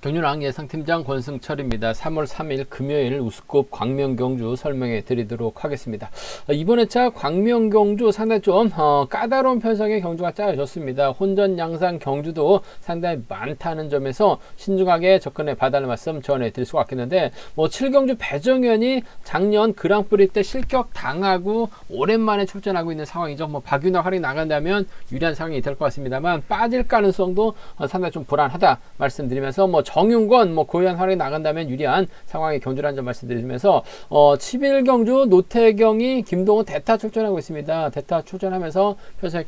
경륜왕 예상팀장 권승철입니다. 3월 3일 금요일 우스컵 광명경주 설명해 드리도록 하겠습니다. 이번 회차 광명경주 상당히 좀 까다로운 편성의 경주가 짜여졌습니다. 혼전 양상 경주도 상당히 많다는 점에서 신중하게 접근해 봐달라는 말씀 전해 드릴 수가 있겠는데, 7경주 배정현이 작년 그랑프리 때 실격 당하고 오랜만에 출전하고 있는 상황이죠. 박윤아 활약이 나간다면 유리한 상황이 될 것 같습니다만, 빠질 가능성도 상당히 좀 불안하다 말씀드리면서, 정윤권 고유한 활약이 나간다면 유리한 상황의 경주라는 점 말씀드리면서, 11경주 노태경이 김동훈 대타 출전하고 있습니다. 대타 출전하면서 편성이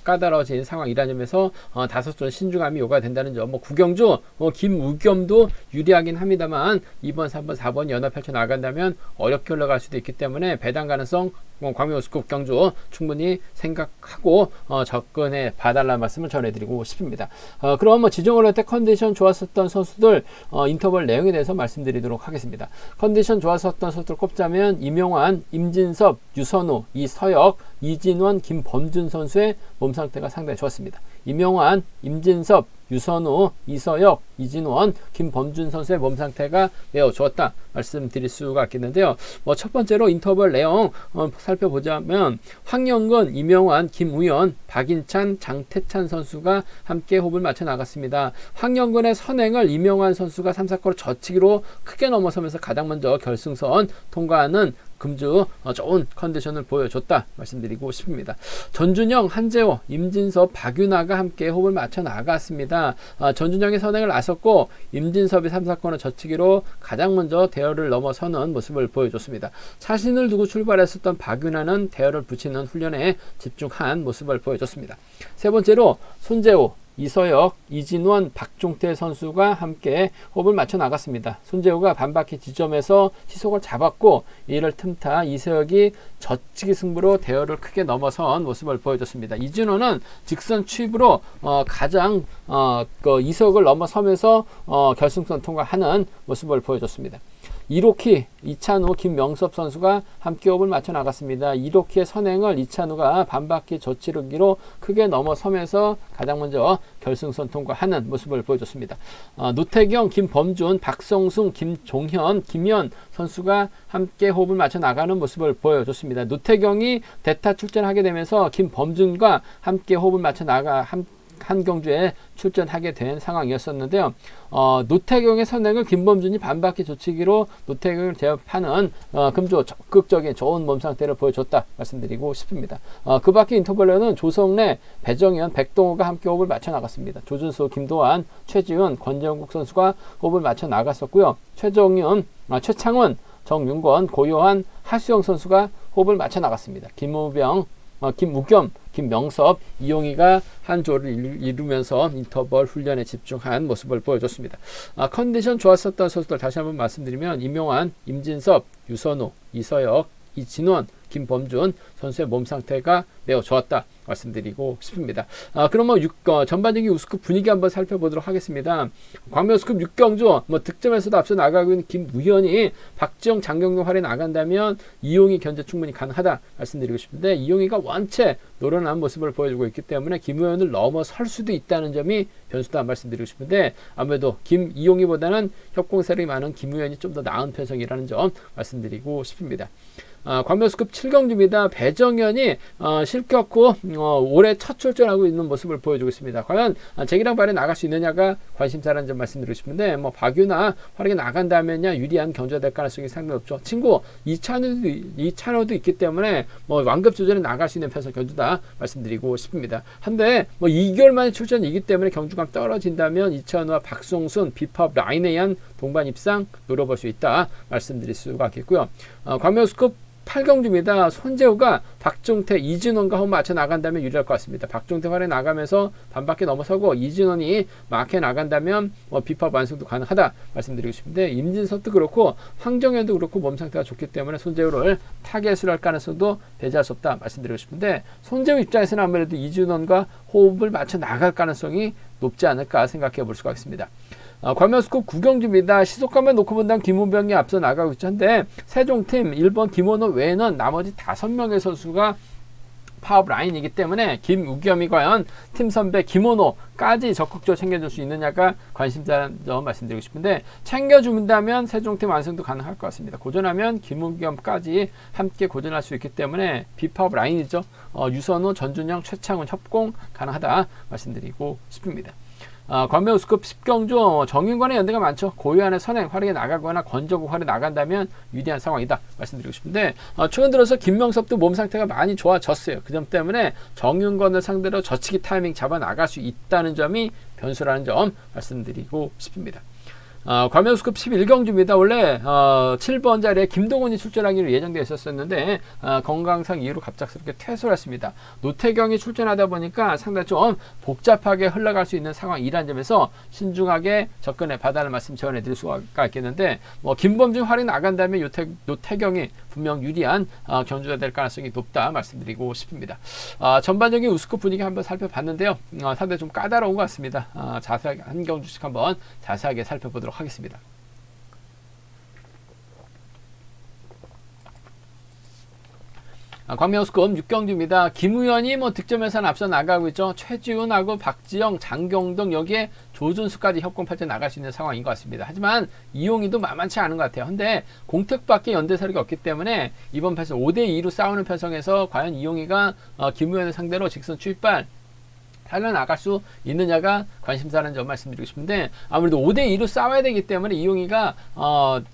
까다로워진 상황이라는 점에서 5전 신중함이 요구가 된다는 점. 9경주 김우겸도 유리하긴 합니다만, 2번, 3번, 4번 연합 펼쳐 나간다면 어렵게 올라갈 수도 있기 때문에 배당 가능성 광명 우스컵 경주 충분히 생각하고 접근해 봐달라는 말씀을 전해드리고 싶습니다. 그럼 지정을 할 때 컨디션 좋았었던 선수들 인터벌 내용에 대해서 말씀드리도록 하겠습니다. 컨디션 좋았었던 선수들 꼽자면 임용환, 임진섭, 유선우, 이서혁, 이진원, 김범준 선수의 몸 상태가 상당히 좋았습니다. 임용환, 임진섭, 유선우, 이서혁, 이진원, 김범준 선수의 몸 상태가 매우 좋았다 말씀드릴 수가 있겠는데요. 첫 번째로 인터벌 내용 살펴보자면, 황영건, 임영환, 김우현, 박인찬, 장태찬 선수가 함께 호흡을 맞춰 나갔습니다. 황영건의 선행을 임영환 선수가 3사코로 젖히기로 크게 넘어서면서 가장 먼저 결승선 통과하는 금주 좋은 컨디션을 보여줬다 말씀드리고 싶습니다. 전준영, 한재호, 임진섭, 박윤아가 함께 호흡을 맞춰 나갔습니다. 전준영의 선행을 나섰고 임진섭이 3사건을 젖히기로 가장 먼저 대열을 넘어서는 모습을 보여줬습니다. 자신을 두고 출발했었던 박윤아는 대열을 붙이는 훈련에 집중한 모습을 보여줬습니다. 세 번째로 손재호, 이서혁, 이진원, 박종태 선수가 함께 호흡을 맞춰 나갔습니다. 손재호가 반바퀴 지점에서 시속을 잡았고, 이를 틈타 이서혁이 젖히기 승부로 대열을 크게 넘어선 모습을 보여줬습니다. 이진원은 직선 추입으로 가장 이석을 넘어서면서 결승선 통과하는 모습을 보여줬습니다. 이로키, 이찬우, 김명섭 선수가 함께 호흡을 맞춰 나갔습니다. 이로키의 선행을 이찬우가 반바퀴 젖히기로 크게 넘어서면서 가장 먼저 결승선 통과하는 모습을 보여줬습니다. 노태경, 김범준, 박성승, 김종현, 김현 선수가 함께 호흡을 맞춰 나가는 모습을 보여줬습니다. 노태경이 대타 출전하게 되면서 김범준과 함께 호흡을 맞춰 한 경주에 출전하게 된 상황이었었는데요. 노태경의 선행을 김범준이 반바퀴 젖히기로 노태경을 제압하는 금주 적극적인 좋은 몸 상태를 보여줬다 말씀드리고 싶습니다. 그 밖에 인터벌로는 조성래, 배정현, 백동호가 함께 호흡을 맞춰 나갔습니다. 조준수, 김도환, 최지훈, 권정국 선수가 호흡을 맞춰 나갔었고요. 최정윤, 최창훈, 정윤권, 고요한, 하수영 선수가 호흡을 맞춰 나갔습니다. 김우겸, 김명섭, 이용희가 한 조를 이루면서 인터벌 훈련에 집중한 모습을 보여줬습니다. 컨디션 좋았었던 선수들 다시 한번 말씀드리면, 임용환, 임진섭, 유선우, 이서혁, 이진원, 김범준 선수의 몸 상태가 매우 좋았다 말씀드리고 싶습니다. 그럼 전반적인 우스컵 분위기 한번 살펴보도록 하겠습니다. 광명 우스컵 6경주 득점에서도 앞서 나가고 있는 김우현이 박지영, 장경동 활에 나간다면 이용희 견제 충분히 가능하다 말씀드리고 싶은데, 이용희가 원체 노련한 모습을 보여주고 있기 때문에 김우현을 넘어설 수도 있다는 점이 변수다 말씀드리고 싶은데, 아무래도 이용희보다는 협공 세력이 많은 김우현이 좀 더 나은 편성이라는 점 말씀드리고 싶습니다. 광명 우스컵 7경주입니다. 배정현이 실격 후 올해 첫 출전하고 있는 모습을 보여주고 있습니다. 과연 재기랑 발에 나갈 수 있느냐가 관심사라는 점 말씀드리고 싶은데, 박유나 활약이 나간다면야 유리한 경주가 될 가능성이 상당히 높죠. 친구 이찬호도 있기 때문에 완급 조절에 나갈 수 있는 편성 경주다 말씀드리고 싶습니다. 한데 2개월 만에 출전이기 때문에 경주감 떨어진다면 이찬호와 박성순, 비팝, 라인에 의한 동반 입상 노려볼 수 있다 말씀드릴 수가 있겠고요. 광명 우스컵 8경주입니다. 손재우가 박종태, 이진원과 호흡 맞춰 나간다면 유리할 것 같습니다. 박종태 활에 나가면서 반바퀴 넘어서고, 이진원이 막해 나간다면 비팝 완승도 가능하다 말씀드리고 싶은데, 임진섭도 그렇고 황정현도 그렇고 몸 상태가 좋기 때문에 손재우를 타겟으로 할 가능성도 배제할 수 없다 말씀드리고 싶은데, 손재우 입장에서는 아무래도 이진원과 호흡을 맞춰 나갈 가능성이 높지 않을까 생각해 볼 수가 있습니다. 광명 우스컵 9경주입니다. 시속감을 놓고 본다면 김우병이 앞서 나가고 있죠. 한데 세종팀 1번 김원호 외에는 나머지 5명의 선수가 파업 라인이기 때문에 김우겸이 과연 팀 선배 김원호까지 적극적으로 챙겨줄 수 있느냐가 관심사라는 점 말씀드리고 싶은데, 챙겨준다면 세종팀 완성도 가능할 것 같습니다. 고전하면 김우겸까지 함께 고전할 수 있기 때문에 비파업 라인이죠. 유선호, 전준영, 최창훈 협공 가능하다 말씀드리고 싶습니다. 광명 우스컵 10경주 정윤관의 연대가 많죠. 고유한의 선행 활약에 나가거나 권정국 활약에 나간다면 유리한 상황이다 말씀드리고 싶은데, 최근 들어서 김명섭도 몸 상태가 많이 좋아졌어요. 그 점 때문에 정윤관을 상대로 젖히기 타이밍 잡아 나갈 수 있다는 점이 변수라는 점 말씀드리고 싶습니다. 광명 우스컵 11경주입니다. 원래 7번 자리에 김동훈이 출전하기로 예정되어 있었는데 건강상 이유로 갑작스럽게 퇴소를 했습니다. 노태경이 출전하다 보니까 상당히 좀 복잡하게 흘러갈 수 있는 상황이라는 점에서 신중하게 접근해 봐달라는 말씀 전해 드릴 수가 있겠는데, 김범준 활이 나간다면 노태경이 분명 유리한 경주가 될 가능성이 높다 말씀드리고 싶습니다. 전반적인 우스컵 분위기 한번 살펴봤는데요. 상당히 좀 까다로운 것 같습니다. 자세하게 한 경주씩 한번 자세하게 살펴보도록 하겠습니다. 광명 우스컵 6경주입니다. 김우현이 득점에서는 앞서 나가고 있죠. 최지훈하고 박지영, 장경동 여기에 조준수까지 협공 팔자 나갈 수 있는 상황인 것 같습니다. 하지만 이용희도 만만치 않은 것 같아요. 근데 공택밖에 연대 세력이 없기 때문에 이번 패스 5대2로 싸우는 편성에서 과연 이용희가 김우현을 상대로 직선 추입발 살려나갈 수 있느냐가 관심사라는 점 말씀드리고 싶은데, 아무래도 5대2로 싸워야 되기 때문에 이용희가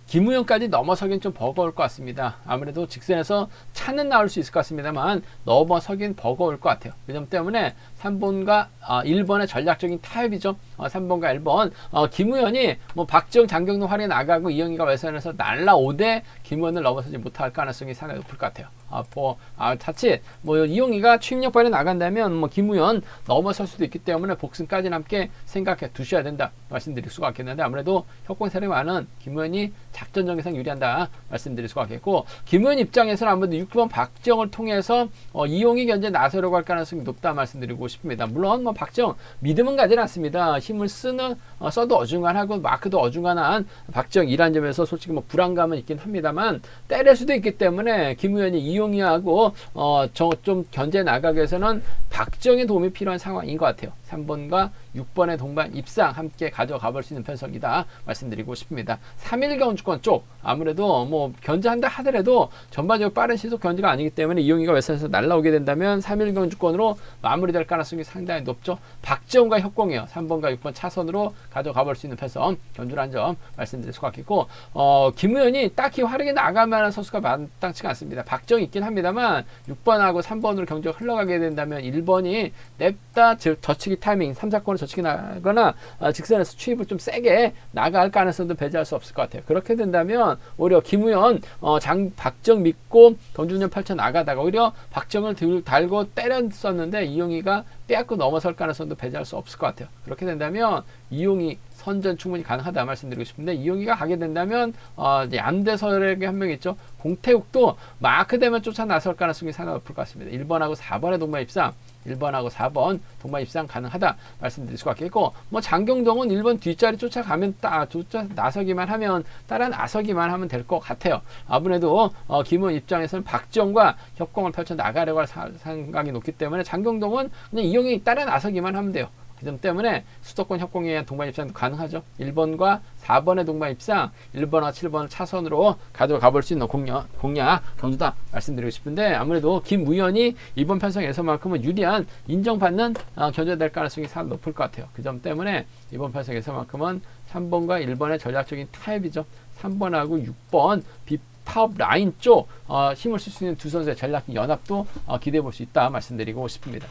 김우현까지 넘어서긴 좀 버거울 것 같습니다. 아무래도 직선에서 차는 나올 수 있을 것 같습니다만 넘어서긴 버거울 것 같아요. 그 점 때문에 3번과 1번의 전략적인 타협이죠. 3번과 1번 김우현이 박지영, 장경동 활에 나가고 이용희가 외선에서 날라오되 김우현을 넘어서지 못할 가능성이 상당히 높을 것 같아요. 자칫 이용희가 추임력발에 나간다면 김우현 넘어설 수도 있기 때문에 복승까지는 함께 생각해 두셔야 된다 말씀드릴 수가 있겠는데, 아무래도 협공 세력이 많은 김우현이 작전적에상 유리한다 말씀드릴 수가 있겠고, 김우현 입장에서는 아무래도 6번 박지영을 통해서 이용희 견제 나서려고 할 가능성이 높다 말씀드리고 싶습니다. 물론 박지영 믿음은 가지는 않습니다. 힘을 써도 어중간하고 마크도 어중간한 박지영이라는 점에서 솔직히 불안감은 있긴 합니다만, 때릴 수도 있기 때문에 김우현이 이용희하고 좀 견제 나가기 위해서는 박지영의 도움이 필요한 상황인 것 같아요. 3번과 6번의 동반 입상 함께 가져가 볼 수 있는 편성이다 말씀드리고 싶습니다. 3일 경주권 쪽 아무래도 견제한다 하더라도 전반적으로 빠른 시속 견제가 아니기 때문에 이용희가 외선에서 날라오게 된다면 3일 경주권으로 마무리될 가능성이 상당히 높죠. 박지원과 협공이요. 3번과 6번 차선으로 가져가 볼 수 있는 편성 견주라는 점 말씀드릴 수가 있겠고, 김우현이 딱히 활약에 나갈 만한 선수가 마땅치가 않습니다. 박지영이 있긴 합니다만 6번하고 3번으로 경주가 흘러가게 된다면 1번이 냅다 젖히기 타이밍 3, 4권을 젖히기 나거나 직선에서 추입을 좀 세게 나갈 가능성도 배제할 수 없을 것 같아요. 그렇게 된다면 오히려 김우현, 박지영 믿고 경주년 펼쳐 나가다가 오히려 박지영을 달고 때렸었는데 이용희가 빼앗고 넘어설 가능성도 배제할 수 없을 것 같아요. 그렇게 된다면 이용희 선전 충분히 가능하다 말씀드리고 싶은데, 이용희가 가게 된다면 안대설에게 한 명 있죠. 공태욱도 마크되면 쫓아 나설 가능성이 상당히 높을 것 같습니다. 1번하고 4번의 동반 입상, 1번하고 4번 동반 입상 가능하다 말씀드릴 수가 있겠고, 장경동은 1번 뒷자리 쫓아가면 쫓아 나서기만 하면 따라 나서기만 하면 될 것 같아요. 아무래도 김우현 입장에서는 박지영과 협공을 펼쳐 나가려고 할 생각이 높기 때문에 장경동은 그냥 이용이 따라 나서기만 하면 돼요. 그 점 때문에 수도권 협공에 의한 동반 입상도 가능하죠. 1번과 4번의 동반 입상, 1번과 7번을 차선으로 가져가 볼 수 있는 공략 경주다 말씀드리고 싶은데, 아무래도 김우현이 이번 편성에서만큼은 유리한 인정받는 견제가 될 가능성이 상당히 높을 것 같아요. 그 점 때문에 이번 편성에서만큼은 3번과 1번의 전략적인 타협이죠. 3번하고 6번 파업 라인 쪽 힘을 쓸 수 있는 두 선수의 전략적 연합도 기대해 볼 수 있다 말씀드리고 싶습니다.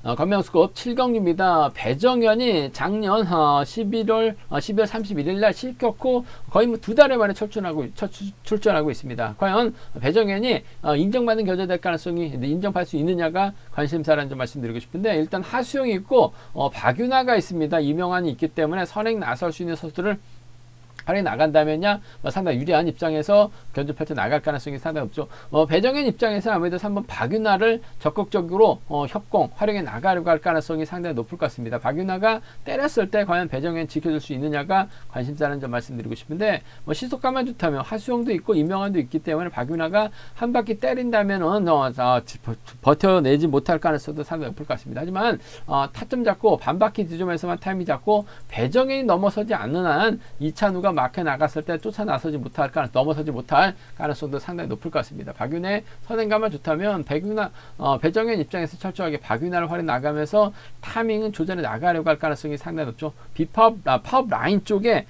광명 우스컵 7경주입니다. 배정현이 작년 12월 31일 날 실격 후 거의 두 달에 만에 출전하고 있습니다. 과연 배정현이 인정받는 견제될 가능성이 인정받을 수 있느냐가 관심사라는 점 말씀드리고 싶은데, 일단 하수영이 있고 박윤아가 있습니다. 이명환이 있기 때문에 선행 나설 수 있는 선수들을 활용이 나간다면야 상당히 유리한 입장에서 견주 펼쳐 나갈 가능성이 상당히 높죠. 배정현 입장에서 아무래도 3번 박윤아를 적극적으로 협공 활용해 나가려고 할 가능성이 상당히 높을 것 같습니다. 박윤아가 때렸을 때 과연 배정현 지켜줄 수 있느냐가 관심사라는 점 말씀드리고 싶은데 시속감만 좋다면 하수영도 있고 이명환도 있기 때문에 박윤아가 한 바퀴 때린다면은 버텨내지 못할 가능성도 상당히 높을 것 같습니다. 하지만 타점 잡고 반 바퀴 지점에서만 타이밍 잡고 배정현이 넘어서지 않는 한 이찬우가 막혀 나갔을 때 넘어서지 못할 가능성도 상당히 높을 것 같습니다. 박윤의 선행감만 좋다면 배정현 입장에서 철저하게 박윤아를 활용 나가면서 타이밍은 조절해 나가려고 할 가능성이 상당히 높죠. 파업 라인 쪽에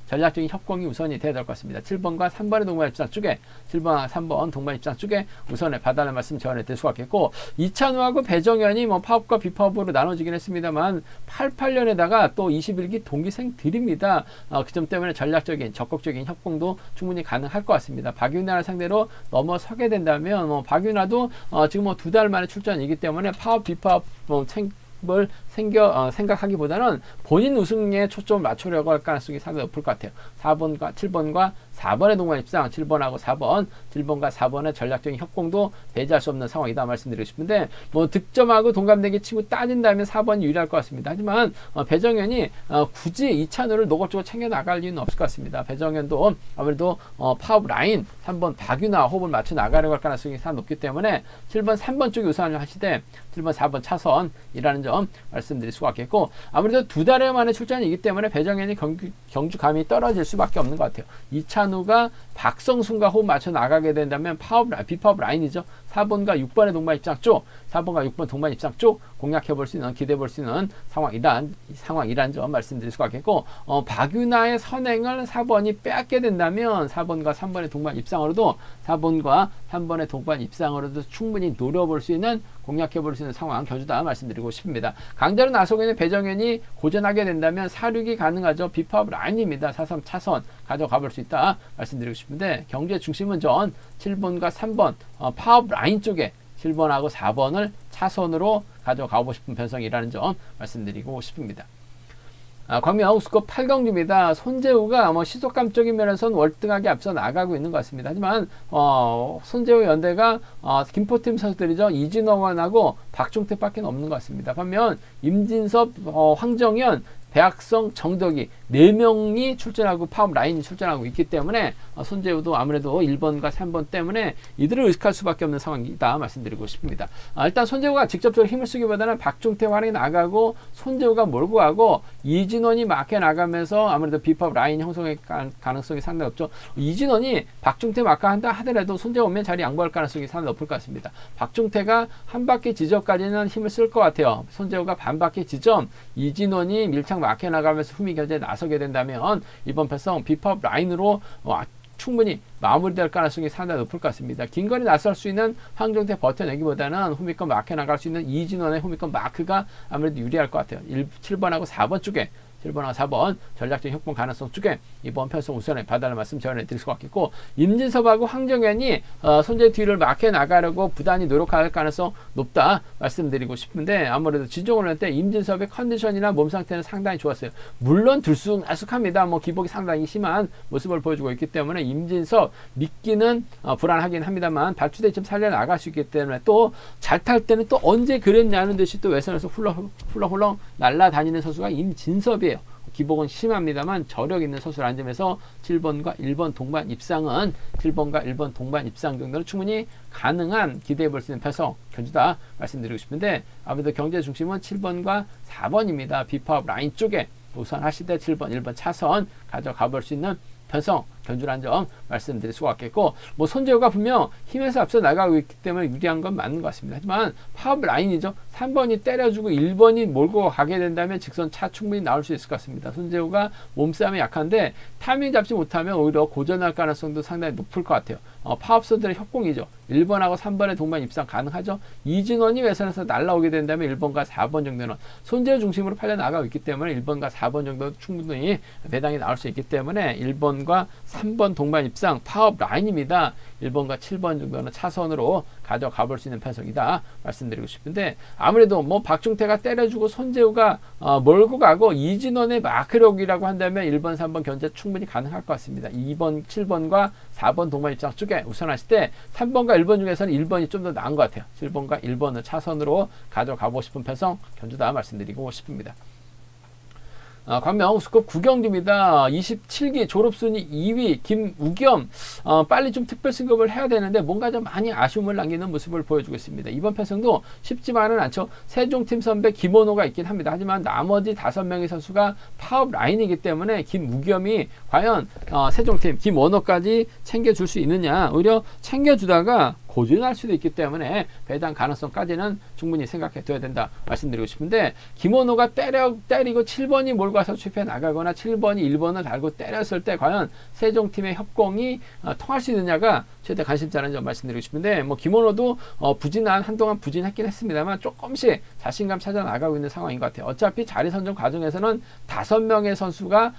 전략적인 협공이 우선이 돼야 될 것 같습니다. 7번과 3번의 동반 입장 쪽에 7번, 3번 동반 입장 쪽에 우선에 봐달라는 말씀 전해 드릴 수가 있겠고 이찬우하고 배정현이 파업과 비파업으로 나눠지긴 했습니다만 88년에다가 또 21기 동기생들입니다. 그 점 때문에 전략적인 적극적인 협공도 충분히 가능할 것 같습니다. 박윤아를 상대로 넘어서게 된다면 박윤아도 지금 2달 만에 출전이기 때문에 파업 비파업 생각하기보다는 본인 우승에 초점을 맞추려고 할 가능성이 상당히 높을 것 같아요. 7번과 4번의 동반 입장, 7번하고 4번, 7번과 4번의 전략적인 협공도 배제할 수 없는 상황이다 말씀드리고 싶은데 득점하고 동감대기 치고 따진다면 4번이 유리할 것 같습니다. 하지만 배정현이 굳이 이찬우를 노골적으로 챙겨 나갈 이유는 없을 것 같습니다. 배정현도 아무래도 파업 라인 3번 박윤아 호흡을 맞춰 나가려고 할 가능성이 상당히 높기 때문에 7번, 3번 쪽에 우선을 하시되 7번, 4번 차선이라는 점 말씀드릴 수가 있겠고 아무래도 2달 만에 출전이기 때문에 배정현이 경주감이 떨어질 수밖에 없는 것 같아요. 이찬우가 박성순과 호흡 맞춰 나가게 된다면 비파업 라인이죠. 4번과 6번의 동반 입장 쪽 4번과 6번 동반 입장 쪽 공략해 볼 수 있는 기대해 볼 수 있는 상황이란 점 말씀드릴 수가 있겠고 박윤아의 선행을 4번이 빼앗게 된다면 4번과 3번의 동반 입장으로도 4번과 3번의 동반 입장으로도 충분히 노려볼 수 있는 공략해 볼 수 있는 상황 견주다 말씀드리고 싶습니다. 강자로 나서고 있는 배정현이 고전하게 된다면 4-6이 가능하죠. 비파업 라인입니다. 4-3 차선 가져가 볼 수 있다 말씀드리고 싶은데 경주의 중심은 전 7번과 3번 파업 라인 쪽에 7번하고 4번을 차선으로 가져가고 싶은 편성이라는 점 말씀드리고 싶습니다. 광명 우스컵 8경주입니다. 손재우가 시속감적인 면에서는 월등하게 앞서 나가고 있는 것 같습니다. 하지만 손재우 연대가 김포팀 선수들이죠. 이진원하고 박종택밖에 없는 것 같습니다. 반면 임진섭, 황정현, 배학성, 정덕이 4명이 출전하고 파업 라인이 출전하고 있기 때문에 손재우도 아무래도 1번과 3번 때문에 이들을 의식할 수밖에 없는 상황이다 말씀드리고 싶습니다. 일단 손재우가 직접적으로 힘을 쓰기보다는 박종태 활용이 나가고 손재우가 몰고 가고 이진원이 막혀 나가면서 아무래도 비파업 라인 형성의 가능성이 상당히 높죠. 이진원이 박종태 막아한다 하더라도 손재우 오면 자리 양보할 가능성이 상당히 높을 것 같습니다. 박종태가 한 바퀴 지점까지는 힘을 쓸 것 같아요. 손재우가 반 바퀴 지점, 이진원이 밀착 막혀 나가면서 후미 견제에 나서게 된다면 이번 패성 비파업 라인으로 충분히 마무리될 가능성이 상당히 높을 것 같습니다. 긴 거리 나설 수 있는 황종태 버텨내기보다는 후미권 마크 나갈 수 있는 이진원의 후미권 마크가 아무래도 유리할 것 같아요. 7번하고 4번 쪽에 7번하고 4번 전략적인 협공 가능성 쪽에 이번 편성 우선에 봐달라는 말씀 전해드릴 수가 있겠고 임진섭하고 황정현이 손재 뒤를 막혀 나가려고 부단히 노력할 가능성 높다 말씀드리고 싶은데 아무래도 진종을 할 때 임진섭의 컨디션이나 몸 상태는 상당히 좋았어요. 물론 들쑥날쑥합니다. 기복이 상당히 심한 모습을 보여주고 있기 때문에 임진섭 믿기는 불안하긴 합니다만 발주대 좀 살려나갈 수 있기 때문에 또 잘 탈 때는 또 언제 그랬냐는 듯이 또 외선에서 훌렁훌렁 날아다니는 선수가 임진섭이에요. 기복은 심합니다만 저력 있는 선수라는 점에서 7번과 1번 동반 입상은 7번과 1번 동반 입상 정도는 충분히 가능한 기대해 볼 수 있는 편성 견주다 말씀드리고 싶은데 아무래도 경제 중심은 7번과 4번입니다. 비파업 라인 쪽에 우선 하실 때 7번, 1번 차선 가져가 볼 수 있는 편성 견주라는 점 말씀드릴 수가 있겠고 손재우가 분명 힘에서 앞서 나가고 있기 때문에 유리한 건 맞는 것 같습니다. 하지만 파업 라인이죠. 3번이 때려주고 1번이 몰고 가게 된다면 직선 차 충분히 나올 수 있을 것 같습니다. 손재우가 몸싸움이 약한데 타이밍 잡지 못하면 오히려 고전할 가능성도 상당히 높을 것 같아요. 파업선들의 협공이죠. 1번하고 3번의 동반 입상 가능하죠. 이진원이 외선에서 날라오게 된다면 1번과 4번 정도는 손재우 중심으로 팔려 나가고 있기 때문에 1번과 4번 정도 충분히 배당이 나올 수 있기 때문에 1번과 3번 동반 입상 파업 라인입니다. 1번과 7번 정도는 차선으로 가져가 볼 수 있는 편성이다 말씀드리고 싶은데, 아무래도 뭐 박중태가 때려주고 손재우가 몰고 가고 이진원의 마크력이라고 한다면 1번, 3번 견제 충분히 가능할 것 같습니다. 2번, 7번과 4번 동반 입상 쪽에 우선하실 때 3번과 1번 중에서는 1번이 좀 더 나은 것 같아요. 7번과 1번을 차선으로 가져가고 싶은 편성 견주다 말씀드리고 싶습니다. 광명 우스컵 9경기입니다. 27기 졸업순위 2위 김우겸, 빨리 좀 특별 승급을 해야 되는데 뭔가 좀 많이 아쉬움을 남기는 모습을 보여주고 있습니다. 이번 편성도 쉽지만은 않죠. 세종팀 선배 김원호가 있긴 합니다. 하지만 나머지 5명의 선수가 파업 라인이기 때문에 김우겸이 과연 세종팀 김원호까지 챙겨줄 수 있느냐, 오히려 챙겨주다가 고전할 수도 있기 때문에 배당 가능성까지는 충분히 생각해 둬야 된다 말씀드리고 싶은데, 김원호가 때리고 7번이 몰고 와서 취패 나가거나 7번이 1번을 달고 때렸을 때 과연 세종팀의 협공이 통할 수 있느냐가 최대 관심사라는 점 말씀드리고 싶은데, 뭐 김원호도 한동안 부진했긴 했습니다만 조금씩 자신감 찾아 나가고 있는 상황인 것 같아요. 어차피 자리 선정 과정에서는 5명의 선수가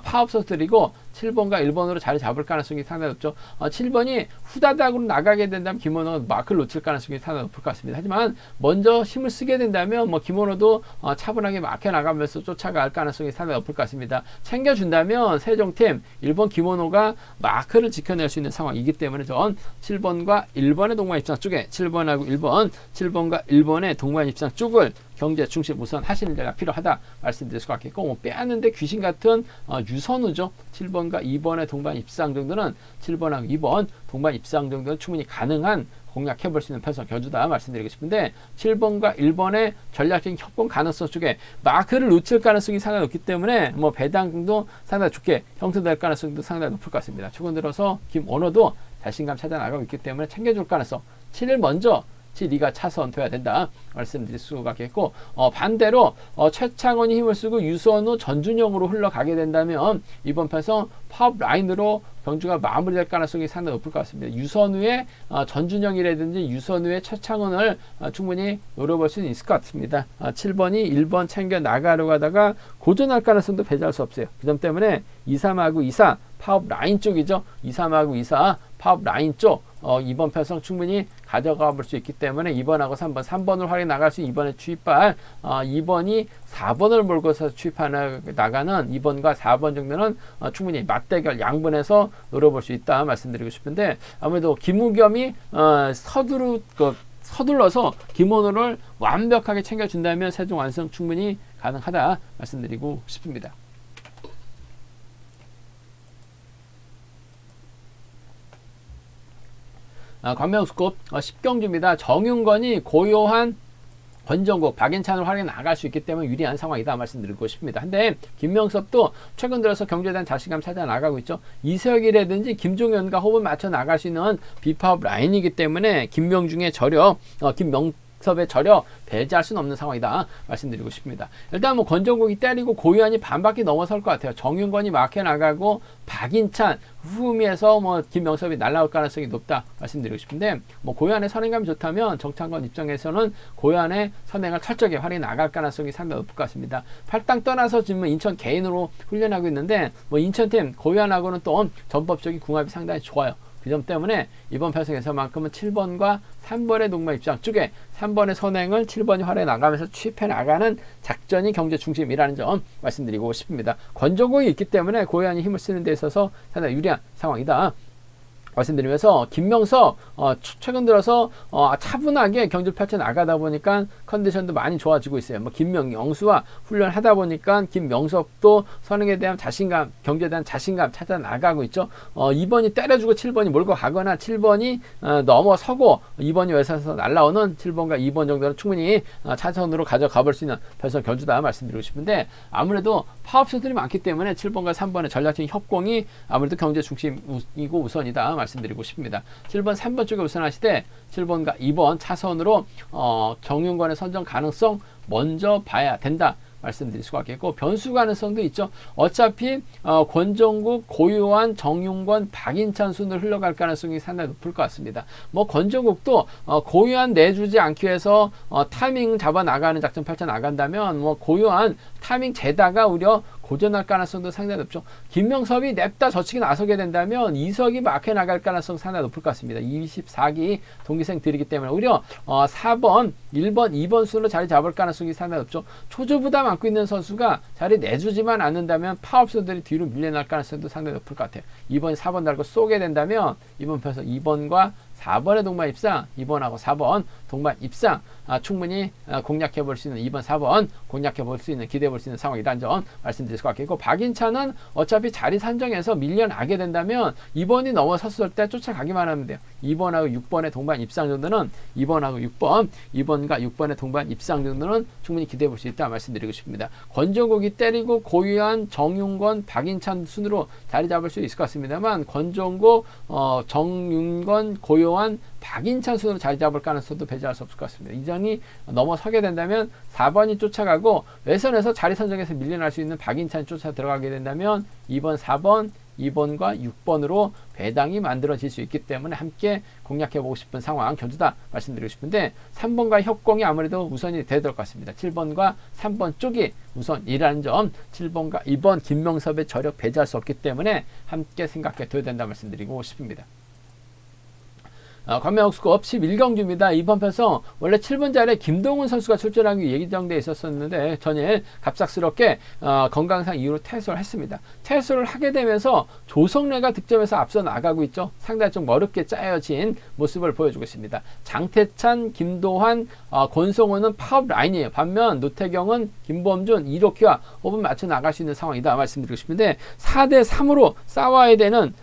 파업 선수들이고 7번과 1번으로 자리 잡을 가능성이 상당히 높죠. 7번이 후다닥으로 나가게 된다면 김원호가 마크를 놓칠 가능성이 상당히 높을 것 같습니다. 하지만 먼저 힘을 쓰게 된다면 김원호도 차분하게 막혀 나가면서 쫓아갈 가능성이 상당히 높을 것 같습니다. 챙겨준다면 세종팀 1번 김원호가 마크를 지켜낼 수 있는 상황이기 때문에 전 7번과 1번의 동반 입상 쪽에 7번하고 1번, 7번과 1번의 동반 입상 쪽을 경제 중심 우선 하시는 데가 필요하다 말씀드릴 수가 있겠고, 뭐 빼앗는데 귀신 같은 유선우죠. 7번과 2번의 동반 입상 정도는 7번하고 2번 동반 입상 정도는 충분히 가능한 공략해 볼 수 있는 편성 견주다 말씀드리고 싶은데, 7번과 1번의 전략적인 협공 가능성 쪽에 마크를 놓칠 가능성이 상당히 높기 때문에 뭐 배당도 상당히 좋게 형성될 가능성도 상당히 높을 것 같습니다. 최근 들어서 김원호도 자신감 찾아 나가고 있기 때문에 챙겨줄 가능성, 7을 먼저 7-2가 차선 돼야 된다 말씀드릴 수가 있겠고, 반대로 최창원이 힘을 쓰고 유선우 전준영으로 흘러가게 된다면 이번 편성 파업 라인으로 경주가 마무리될 가능성이 상당히 높을 것 같습니다. 유선우의 전준영이라든지 유선우의 최창원을 충분히 노려볼 수는 있을 것 같습니다. 7번이 1번 챙겨 나가려고 하다가 고전할 가능성도 배제할 수 없어요. 그 점 때문에 2-3하고 2-4 파업 라인 쪽이죠. 2-3하고 2-4 파업 라인 쪽 이번 편성 충분히 가져가 볼 수 있기 때문에 2번하고 3번을 활용해 나갈 수 있는 2번의 추입발, 2번이 4번을 몰고서 추입하는 나가는 2번과 4번 정도는 충분히 맞대결 양분해서 노려볼 수 있다 말씀드리고 싶은데, 아무래도 김우겸이 서둘러서 김원호를 완벽하게 챙겨준다면 세종 완성 충분히 가능하다 말씀드리고 싶습니다. 광명스컵 10경주입니다. 정윤건이 고요한 권정국, 박인찬을 활용해 나갈 수 있기 때문에 유리한 상황이다 말씀드리고 싶습니다. 근데 김명섭도 최근 들어서 경주에 대한 자신감 찾아 나가고 있죠. 이석이라든지 김종현과 호흡을 맞춰 나갈 수 있는 비파업 라인이기 때문에 김명중의 저력, 김명섭의 저력 배제할 수는 없는 상황이다 말씀드리고 싶습니다. 일단 뭐 권정국이 때리고 고유한이 반바퀴 넘어설 것 같아요. 정윤건이 막혀 나가고 박인찬 후미에서 뭐 김명섭이 날아올 가능성이 높다 말씀드리고 싶은데, 뭐 고유한의 선행감이 좋다면 정창건 입장에서는 고유한의 선행을 철저하게 활용해 나갈 가능성이 상당히 높을 것 같습니다. 팔당 떠나서 지금 인천 개인으로 훈련하고 있는데, 뭐 인천팀 고유한하고는 또 전법적인 궁합이 상당히 좋아요. 그 점 때문에 이번 편성에서만큼은 7번과 3번의 동반 입장 쪽에 3번의 선행을 7번이 활용해 나가면서 취입해 나가는 작전이 경제 중심이라는 점 말씀드리고 싶습니다. 권정국이 있기 때문에 고유한이 힘을 쓰는 데 있어서 상당히 유리한 상황이다 말씀드리면서, 김명섭 최근 들어서 차분하게 경주를 펼쳐 나가다 보니까 컨디션도 많이 좋아지고 있어요. 뭐 김명수와 훈련하다 보니까 김명섭도 선행에 대한 자신감, 경주에 대한 자신감 찾아 나가고 있죠. 2번이 때려주고 7번이 몰고 가거나 7번이 넘어서고 2번이 외서서 날라오는 7번과 2번 정도는 충분히 차선으로 가져가 볼 수 있는 편성 견주다 말씀드리고 싶은데, 아무래도 파업수들이 많기 때문에 7번과 3번의 전략적인 협공이 아무래도 경제 중심이고 우선이다 말씀드리고 싶습니다. 7번, 3번 쪽에 우선하시되 7번과 2번 차선으로 정윤권의 선정 가능성 먼저 봐야 된다 말씀드릴 수가 있겠고, 변수 가능성도 있죠. 어차피 권정국, 고유한, 정윤권, 박인찬 순으로 흘러갈 가능성이 상당히 높을 것 같습니다. 뭐 권정국도 고유한 내주지 않기 위해서 타이밍 잡아 나가는 작전 펼쳐 나간다면 뭐 고유한 타이밍 재다가 오히려 고전할 가능성도 상당히 높죠. 김명섭이 냅다 저측에 나서게 된다면 이석이 막혀 나갈 가능성 상당히 높을 것 같습니다. 24기 동기생들이기 때문에 오히려 4번, 1번, 2번 순으로 자리 잡을 가능성이 상당히 높죠. 초조 부담 안고 있는 선수가 자리 내주지만 않는다면 파업선들이 뒤로 밀려날 가능성도 상당히 높을 것 같아요. 2번, 4번 달고 쏘게 된다면 이번 편에서 2번과 4번의 동반 입상, 2번하고 4번 동반 입상 충분히 공략해 볼 수 있는 2번, 4번 공략해 볼 수 있는 기대해 볼 수 있는 상황이라는 점 말씀드릴 것 같겠고, 박인찬은 어차피 자리 산정에서 밀려나게 된다면 2번이 넘어섰을 때 쫓아가기만 하면 돼요. 2번하고 6번의 동반 입상 정도는 2번하고 6번, 2번과 6번의 동반 입상 정도는 충분히 기대해 볼 수 있다 말씀드리고 싶습니다. 권정국이 때리고 고유한 정윤건, 박인찬 순으로 자리 잡을 수 있을 것 같습니다만 권정국, 정윤건, 고요한 박인찬 순으로 자리 잡을 가능성도 배제할 수 없을 것 같습니다. 이전이 넘어서게 된다면 4번이 쫓아가고 외선에서 자리 선정에서 밀려날 수 있는 박인찬이 쫓아 들어가게 된다면 2번, 4번, 2번과 6번으로 배당이 만들어질 수 있기 때문에 함께 공략해보고 싶은 상황 견주다 말씀드리고 싶은데, 3번과 협공이 아무래도 우선이 되야 될 것 같습니다. 7번과 3번 쪽이 우선이라는 점, 7번과 2번 김명섭의 저력 배제할 수 없기 때문에 함께 생각해 둬야 된다 말씀드리고 싶습니다. 광명역수급 11경주입니다. 이번 편성 원래 7번 자리에 김동훈 선수가 출전하기 예정되어 있었는데 전일 갑작스럽게 건강상 이유로 퇴소를 했습니다. 퇴소를 하게 되면서 조성래가 득점에서 앞서 나가고 있죠. 상당히 좀 어렵게 짜여진 모습을 보여주고 있습니다. 장태찬, 김도환, 권성호는 파업 라인이에요. 반면 노태경은 김범준, 이로키와 호흡을 맞춰 나갈 수 있는 상황이다 말씀드리고 싶은데, 4대3으로 싸워야 되는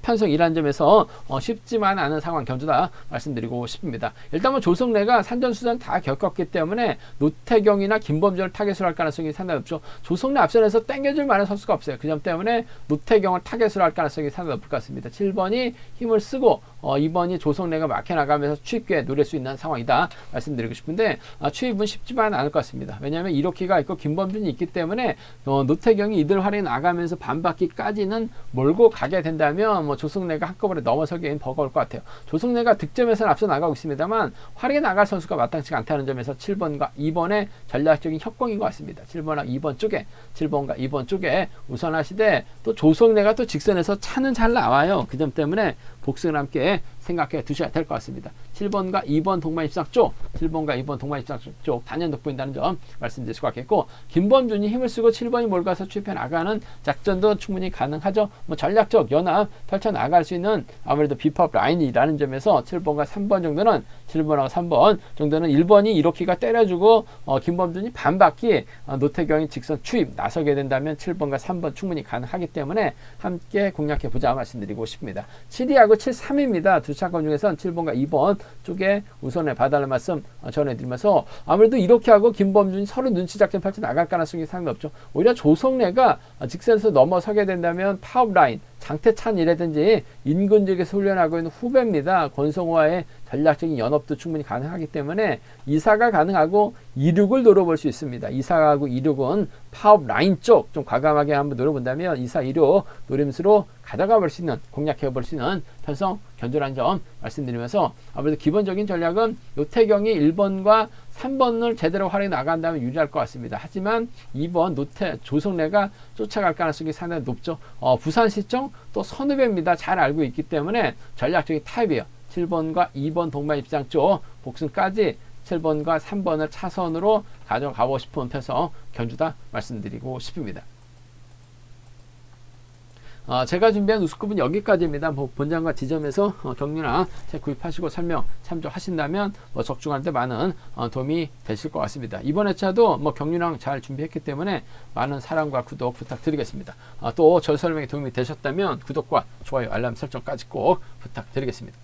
편성이라는 점에서 쉽지만 않은 상황 견주다 말씀드리고 싶습니다. 일단 뭐 조성래가 산전수전 다 겪었기 때문에 노태경이나 김범준을 타겟으로 할 가능성이 상당히 높죠. 조성래 앞선에서 땡겨줄 만한 선수가 없어요. 그 점 때문에 노태경을 타겟으로 할 가능성이 상당히 높을 것 같습니다. 7번이 힘을 쓰고 2번이 조성래가 막혀나가면서 추입기에 노릴 수 있는 상황이다 말씀드리고 싶은데, 추입은 쉽지만 않을 것 같습니다. 왜냐하면 이로키가 있고 김범준이 있기 때문에 노태경이 이들 활이 나가면서 반바퀴까지는 몰고 가게 된다면 뭐 조성래가 한꺼번에 넘어서기엔 버거울 것 같아요. 조성래가 득점에서는 앞서 나가고 있습니다만 활이 나갈 선수가 마땅치가 않다는 점에서 7번과 2번의 전략적인 협공인 것 같습니다. 7번과 2번 쪽에, 7번과 2번 쪽에 우선하시되, 또 조성래가 또 직선에서 차는 잘 나와요. 그 점 때문에 복승을 함께 생각해 두셔야 될 것 같습니다. 7번과 2번 동반 입상 쪽, 7번과 2번 동반 입상 쪽 단연 돋보인다는 점 말씀드릴 수 같겠고, 김범준이 힘을 쓰고 7번이 몰가서 추입해 나가는 작전도 충분히 가능하죠. 뭐 전략적 연합 펼쳐 나갈 수 있는 아무래도 비법 라인이라는 점에서 7번과 3번 정도는, 7번하고 3번 정도는 1번이 이로키가 때려주고 김범준이 반바퀴 노태경이 직선 추입 나서게 된다면 7번과 3번 충분히 가능하기 때문에 함께 공략해 보자 말씀드리고 싶습니다. 7위하고 7, 3위입니다. 두 차권 중에선 7번과 2번 쪽에 우선에 봐달라는 말씀 전해드리면서, 아무래도 이렇게 하고 김범준이 서로 눈치 작전 펼쳐 나갈 가능성이 상당히 없죠. 오히려 조성래가 직선에서 넘어서게 된다면 파업라인, 장태찬이라든지 인근 지역에서 훈련하고 있는 후배입니다. 권성호와의 전략적인 연합도 충분히 가능하기 때문에 이사가 가능하고 2륙을 노려볼 수 있습니다. 이사하고 2륙은 파업 라인 쪽 좀 과감하게 한번 노려본다면 2사 2륙 노림수로 가져가 볼 수 있는, 공략해 볼 수 있는 편성 견조라는 점 말씀드리면서, 아무래도 기본적인 전략은 노태경이 1번과 3번을 제대로 활용해 나간다면 유리할 것 같습니다. 하지만 2번 조성래가 쫓아갈 가능성이 상당히 높죠. 부산 시청 또 선후배입니다. 잘 알고 있기 때문에 전략적인 타입이에요. 7번과 2번 동반 입장 쪽 복승까지 7번과 3번을 차선으로 가져가고 싶은 편성 견주다 말씀드리고 싶습니다. 제가 준비한 우스컵은 여기까지입니다. 본장과 지점에서 경륜아 책 구입하시고 설명 참조하신다면 적중하는데 많은 도움이 되실 것 같습니다. 이번 회차도 경륜왕 잘 준비했기 때문에 많은 사랑과 구독 부탁드리겠습니다. 또 저 설명에 도움이 되셨다면 구독과 좋아요, 알람 설정까지 꼭 부탁드리겠습니다.